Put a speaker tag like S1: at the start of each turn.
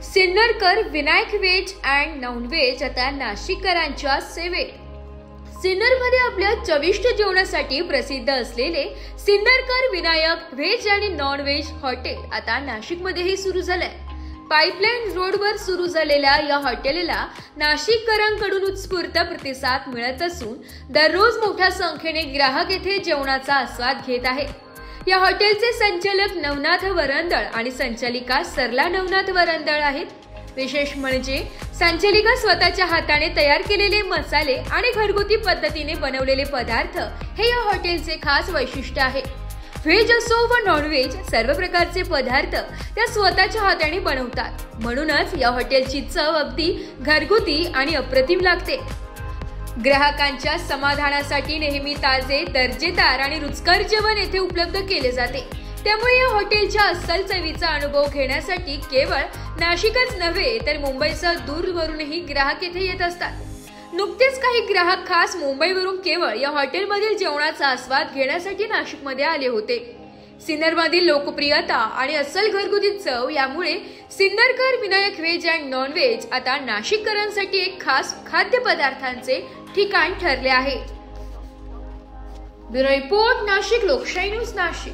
S1: सिन्नरकर Vinayak veg and non veg आता नाशिककरांच्या सेवेत। सिन्नरमध्ये आपल्या चविष्ट जेवणासाठी प्रसिद्ध असलेले सिन्नरकर विनायक व्हेज आणि नॉन व्हेज हॉटेल आता नाशिकमध्येही सुरू झालंय। पाईपलाईन रोडवर सुरू झालेल्या या हॉटेलला नाशिककरांकडून उत्स्फूर्त प्रतिसाद मिळत असून दररोज मोठ्या संख्येने ग्राहक येथे जेवणाचा आस्वाद घेत आहेत। या हॉटेलचे संचालक नवनाथ वरंदळ आणि संचालिका सरला नवनाथ वरंदळ आहेत। विशेष म्हणजे संचालिका स्वतःच्या हाताने तयार केलेले मसाले आणि घरगुती पद्धतीने बनवलेले पदार्थ हे या हॉटेलचे खास वैशिष्ट्य आहे। व्हेज असो व नॉन व्हेज सर्व प्रकारचे पदार्थ त्या स्वतःच्या हाताने बनवतात, म्हणूनच या हॉटेलची चव अगदी घरगुती आणि अप्रतिम लागते। ग्राहकांच्या समाधानासाठी नेहमी ताजे, दर्जेदार आणि रुचकर जेवण येथे उपलब्ध केले जाते। त्यामुळे या हॉटेलच्या अस्सल चवीचा अनुभव घेण्यासाठी केवळ नाशिकच नव्हे तर मुंबईसह दूरवरूनही ग्राहक येथे येत असतात। नुकतेच काही ग्राहक खास मुंबईवरून केवळ या हॉटेलमधील जेवणाचा आस्वाद घेण्यासाठी नाशिकमध्ये आले होते। सिन्नरमधील लोकप्रियता आणि अस्सल घरगुती चव यामुळे Sinnarkar Vinayak veg and non veg आता नाशिककरांसाठी एक खास खाद्यपदार्थांचे ठिकाण ठरले आहे। ब्युरो रिपोर्ट, नाशिक लोकशाही न्यूज, नाशिक।